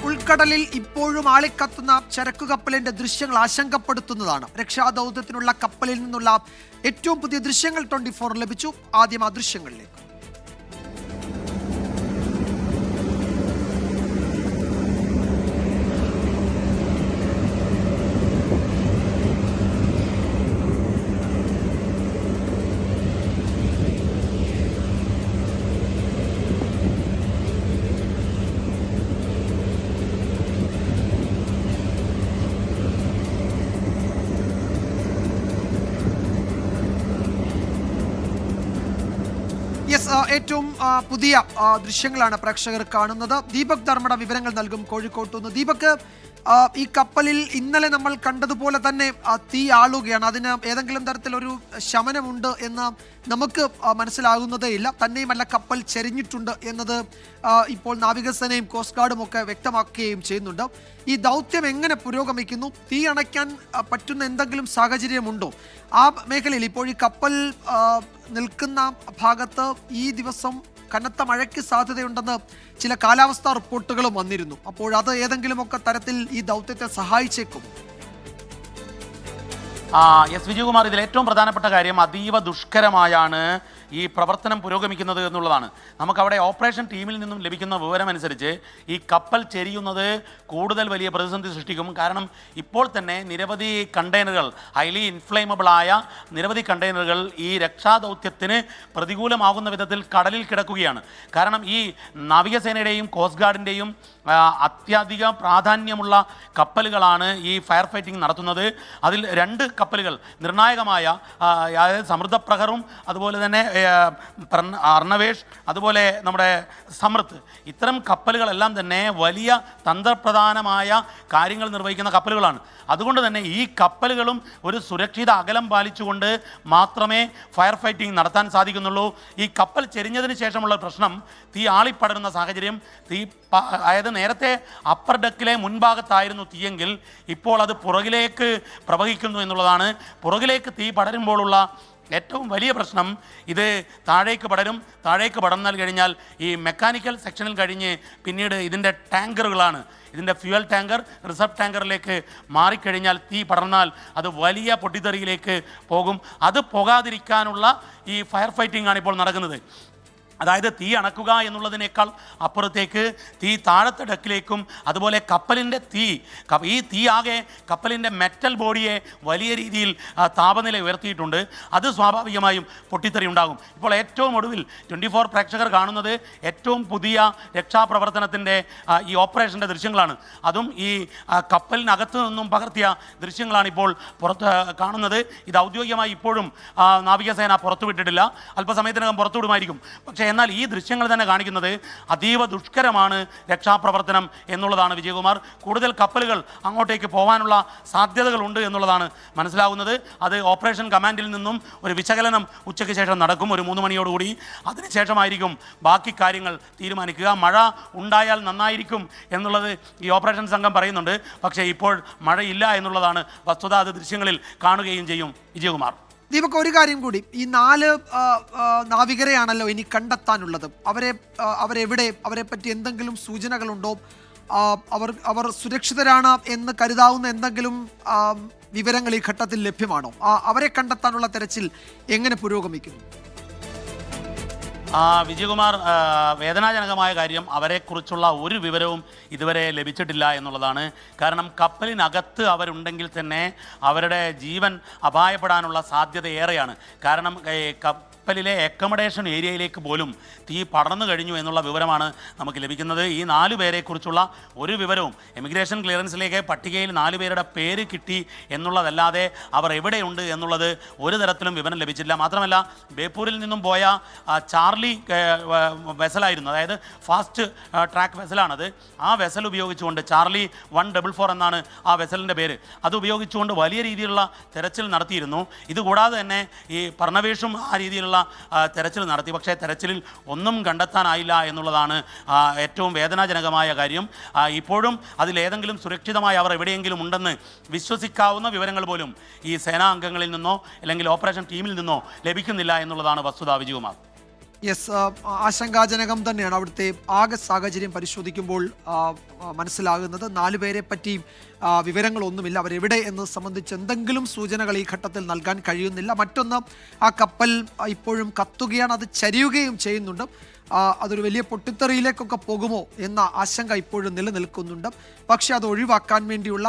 ഉൾക്കടലിൽ ഇപ്പോഴും ആളിക്കത്തുന്ന ചരക്കു കപ്പലിന്റെ ദൃശ്യങ്ങൾ ആശങ്കപ്പെടുത്തുന്നതാണ്. രക്ഷാദൗത്യത്തിനുള്ള കപ്പലിൽ നിന്നുള്ള ഏറ്റവും പുതിയ ദൃശ്യങ്ങൾ 24 ലഭിച്ചു. ആദ്യം ആ ദൃശ്യങ്ങളിലേക്ക്. ഏറ്റവും പുതിയ ദൃശ്യങ്ങളാണ് പ്രേക്ഷകർ കാണുന്നത്. ദീപക് ധർമ്മട വിവരങ്ങൾ നൽകും കോഴിക്കോട്ടുനിന്ന്. ദീപക്, ഈ കപ്പലിൽ ഇന്നലെ നമ്മൾ കണ്ടതുപോലെ തന്നെ തീ ആളുകയാണ്. അതിന് ഏതെങ്കിലും തരത്തിലൊരു ശമനമുണ്ട് എന്ന് നമുക്ക് മനസ്സിലാകുന്നതേ ഇല്ല. തന്നെയുമല്ല, കപ്പൽ ചെരിഞ്ഞിട്ടുണ്ട് എന്നത് ഇപ്പോൾ നാവികസേനയും കോസ്റ്റ് ഗാർഡും ഒക്കെ വ്യക്തമാക്കുകയും ചെയ്യുന്നുണ്ട്. ഈ ദൗത്യം എങ്ങനെ പുരോഗമിക്കുന്നു? തീ അണയ്ക്കാൻ പറ്റുന്ന എന്തെങ്കിലും സാഹചര്യമുണ്ടോ ആ മേഖലയിൽ? ഇപ്പോൾ ഈ കപ്പൽ നിൽക്കുന്ന ഭാഗത്ത് ഈ ദിവസം കനത്ത മഴയ്ക്ക് സാധ്യതയുണ്ടെന്ന് ചില കാലാവസ്ഥാ റിപ്പോർട്ടുകളും വന്നിരുന്നു. അപ്പോൾ അത് ഏതെങ്കിലുമൊക്കെ തരത്തിൽ ഈ ദൗത്യത്തെ സഹായിച്ചേക്കും? എസ് വിജയകുമാർ, ഇതിൽ ഏറ്റവും പ്രധാനപ്പെട്ട കാര്യം അതീവ ദുഷ്കരമായാണ് ഈ പ്രവർത്തനം പുരോഗമിക്കുന്നത് എന്നുള്ളതാണ്. നമുക്കവിടെ ഓപ്പറേഷൻ ടീമിൽ നിന്നും ലഭിക്കുന്ന വിവരമനുസരിച്ച് ഈ കപ്പൽ ചെരിയുന്നത് കൂടുതൽ വലിയ പ്രതിസന്ധി സൃഷ്ടിക്കും. കാരണം ഇപ്പോൾ തന്നെ നിരവധി കണ്ടെയ്നറുകൾ, ഹൈലി ഇൻഫ്ലേമബിളായ നിരവധി കണ്ടെയ്നറുകൾ ഈ രക്ഷാദൗത്യത്തിന് പ്രതികൂലമാകുന്ന വിധത്തിൽ കടലിൽ കിടക്കുകയാണ്. കാരണം ഈ നാവികസേനയുടെയും കോസ്റ്റ് ഗാർഡിൻ്റെയും അത്യധിക പ്രാധാന്യമുള്ള കപ്പലുകളാണ് ഈ ഫയർ ഫൈറ്റിംഗ് നടത്തുന്നത്. അതിൽ 2 കപ്പലുകൾ നിർണായകമായ, അതായത് സമൃദ്ധപ്രഹറും അതുപോലെ തന്നെ അർണവേഷ്, അതുപോലെ നമ്മുടെ സമൃദ്ധ്, ഇത്തരം കപ്പലുകളെല്ലാം തന്നെ വലിയ തന്ത്രപ്രധാനമായ കാര്യങ്ങൾ നിർവഹിക്കുന്ന കപ്പലുകളാണ്. അതുകൊണ്ട് തന്നെ ഈ കപ്പലുകളും ഒരു സുരക്ഷിത അകലം പാലിച്ചുകൊണ്ട് മാത്രമേ ഫയർ ഫൈറ്റിംഗ് നടത്താൻ സാധിക്കുന്നുള്ളൂ. ഈ കപ്പൽ ചെരിഞ്ഞതിന് ശേഷമുള്ള പ്രശ്നം തീ ആളിപ്പടരുന്ന സാഹചര്യം. അതായത് നേരത്തെ അപ്പർ ഡെക്കിലെ മുൻഭാഗത്തായിരുന്നു തീയെങ്കിൽ ഇപ്പോൾ അത് പുറകിലേക്ക് പ്രവഹിക്കുന്നു എന്നുള്ളതാണ്. പുറകിലേക്ക് തീ പടരുമ്പോഴുള്ള ഏറ്റവും വലിയ പ്രശ്നം ഇത് താഴേക്ക് പടർന്നാൽ കഴിഞ്ഞാൽ ഈ മെക്കാനിക്കൽ സെക്ഷനിൽ കഴിഞ്ഞ് പിന്നീട് ഇതിൻ്റെ ടാങ്കറുകളാണ്, ഇതിൻ്റെ ഫ്യൂവൽ ടാങ്കർ റിസർവ് ടാങ്കറിലേക്ക് മാറിക്കഴിഞ്ഞാൽ തീ പടർന്നാൽ അത് വലിയ പൊട്ടിത്തെറിയിലേക്ക് പോകും. അത് പോകാതിരിക്കാനുള്ള ഈ ഫയർ ഫൈറ്റിംഗ് ആണ് ഇപ്പോൾ നടക്കുന്നത്. അതായത് തീ അണക്കുക എന്നുള്ളതിനേക്കാൾ അപ്പുറത്തേക്ക് തീ താഴത്തെ ഡെക്കിലേക്കും, അതുപോലെ കപ്പലിൻ്റെ ഈ തീ ആകെ കപ്പലിൻ്റെ മെറ്റൽ ബോഡിയെ വലിയ രീതിയിൽ താപനില ഉയർത്തിയിട്ടുണ്ട്. അത് സ്വാഭാവികമായും പൊട്ടിത്തെറി ഉണ്ടാകും. ഇപ്പോൾ ഏറ്റവും ഒടുവിൽ 24 പ്രേക്ഷകർ കാണുന്നത് ഏറ്റവും പുതിയ രക്ഷാപ്രവർത്തനത്തിൻ്റെ ഈ ഓപ്പറേഷൻ്റെ ദൃശ്യങ്ങളാണ്. അതും ഈ കപ്പലിനകത്ത് നിന്നും പകർത്തിയ ദൃശ്യങ്ങളാണ് ഇപ്പോൾ പുറത്ത് കാണുന്നത്. ഇത് ഔദ്യോഗികമായി ഇപ്പോഴും നാവികസേന പുറത്തുവിട്ടിട്ടില്ല. അല്പസമയത്തിനകം പുറത്തുവിടുമായിരിക്കും. പക്ഷേ എന്നാൽ ഈ ദൃശ്യങ്ങൾ തന്നെ കാണിക്കുന്നത് അതീവ ദുഷ്കരമാണ് രക്ഷാപ്രവർത്തനം എന്നുള്ളതാണ് വിജയകുമാർ. കൂടുതൽ കപ്പലുകൾ അങ്ങോട്ടേക്ക് പോകാനുള്ള സാധ്യതകളുണ്ട് എന്നുള്ളതാണ് മനസ്സിലാകുന്നത്. അത് ഓപ്പറേഷൻ കമാൻഡിൽ നിന്നും ഒരു വിശകലനം ഉച്ചയ്ക്ക് ശേഷം നടക്കും, ഒരു 3 മണിയോടുകൂടി. അതിനുശേഷമായിരിക്കും ബാക്കി കാര്യങ്ങൾ തീരുമാനിക്കുക. മഴ ഉണ്ടായാൽ നന്നായിരിക്കും എന്നുള്ളത് ഈ ഓപ്പറേഷൻ സംഘം പറയുന്നുണ്ട്. പക്ഷേ ഇപ്പോൾ മഴയില്ല എന്നുള്ളതാണ് വസ്തുത. അത് ദൃശ്യങ്ങളിൽ കാണുകയും ചെയ്യും വിജയകുമാർ. ദീപക്, ഒരു കാര്യം കൂടി, ഈ 4 നാവികരെയാണല്ലോ ഇനി കണ്ടെത്താനുള്ളത്. അവരെവിടെ, അവരെ പറ്റി എന്തെങ്കിലും സൂചനകളുണ്ടോ? അവർ സുരക്ഷിതരാണ് എന്ന് കരുതാവുന്ന എന്തെങ്കിലും വിവരങ്ങൾ ഈ ഘട്ടത്തിൽ ലഭ്യമാണോ? അവരെ കണ്ടെത്താനുള്ള തെരച്ചിൽ എങ്ങനെ പുരോഗമിക്കുന്നു? വിജയകുമാർ, വേദനാജനകമായ കാര്യം, അവരെക്കുറിച്ചുള്ള ഒരു വിവരവും ഇതുവരെ ലഭിച്ചിട്ടില്ല എന്നുള്ളതാണ്. കാരണം കപ്പലിനകത്ത് അവരുണ്ടെങ്കിൽ തന്നെ അവരുടെ ജീവൻ അപായപ്പെടാനുള്ള സാധ്യത ഏറെയാണ്. കാരണം കപ്പലിലെ അക്കോമഡേഷൻ ഏരിയയിലേക്ക് പോലും തീ പടർന്നു കഴിഞ്ഞു എന്നുള്ള വിവരമാണ് നമുക്ക് ലഭിക്കുന്നത്. ഈ 4 പേരെക്കുറിച്ചുള്ള ഒരു വിവരവും ഇമിഗ്രേഷൻ ക്ലിയറൻസിലേക്ക് പട്ടികയിൽ 4 പേരുടെ പേര് കിട്ടി എന്നുള്ളതല്ലാതെ അവർ എവിടെയുണ്ട് എന്നുള്ളത് ഒരു തരത്തിലും വിവരം ലഭിച്ചില്ല. മാത്രമല്ല, ബേപ്പൂരിൽ നിന്നും പോയ ചാർലി വെസലായിരുന്നു, അതായത് ഫാസ്റ്റ് ട്രാക്ക് വെസലാണത്. ആ വെസൽ ഉപയോഗിച്ചുകൊണ്ട്, ചാർലി 144 എന്നാണ് ആ വെസലിൻ്റെ പേര്, അത് ഉപയോഗിച്ചുകൊണ്ട് വലിയ രീതിയിലുള്ള തെരച്ചിൽ നടത്തിയിരുന്നു. ഇതുകൂടാതെ തന്നെ ഈ പർണവേഷും ആ രീതിയിലുള്ള തെരച്ചിൽ നടത്തി. പക്ഷേ തെരച്ചിലിൽ ഒന്നും കണ്ടെത്താനായില്ല എന്നുള്ളതാണ് ഏറ്റവും വേദനാജനകമായ കാര്യം. ഇപ്പോഴും അതിലേതെങ്കിലും സുരക്ഷിതമായി അവർ എവിടെയെങ്കിലും ഉണ്ടെന്ന് വിശ്വസിക്കാവുന്ന വിവരങ്ങൾ പോലും ഈ സേനാ അംഗങ്ങളിൽ നിന്നോ അല്ലെങ്കിൽ ഓപ്പറേഷൻ ടീമിൽ നിന്നോ ലഭിക്കുന്നില്ല എന്നുള്ളതാണ് വസ്തുത. വിജയകുമാർ. യെസ്, ആശങ്കാജനകം തന്നെയാണ് അവിടുത്തെ ആകെ സാഹചര്യം പരിശോധിക്കുമ്പോൾ മനസ്സിലാകുന്നത്. 4 പേരെ പറ്റിയും വിവരങ്ങളൊന്നുമില്ല. അവരെവിടെ എന്ന് സംബന്ധിച്ച് എന്തെങ്കിലും സൂചനകൾ ഈ ഘട്ടത്തിൽ നൽകാൻ കഴിയുന്നില്ല. മറ്റൊന്ന്, ആ കപ്പൽ ഇപ്പോഴും കത്തുകയാണ്, അത് ചരിയുകയും ചെയ്യുന്നുണ്ട്. അതൊരു വലിയ പൊട്ടിത്തെറിയിലേക്കൊക്കെ പോകുമോ എന്ന ആശങ്ക ഇപ്പോഴും നിലനിൽക്കുന്നുണ്ട്. പക്ഷേ അത് ഒഴിവാക്കാൻ വേണ്ടിയുള്ള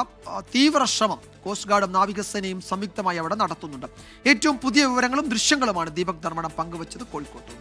തീവ്ര ശ്രമം കോസ്റ്റ് ഗാർഡും നാവികസേനയും സംയുക്തമായി അവിടെ നടത്തുന്നുണ്ട്. ഏറ്റവും പുതിയ വിവരങ്ങളും ദൃശ്യങ്ങളുമാണ് ദീപക് ധർമ്മടം പങ്കുവച്ചത് കോഴിക്കോട്ട്.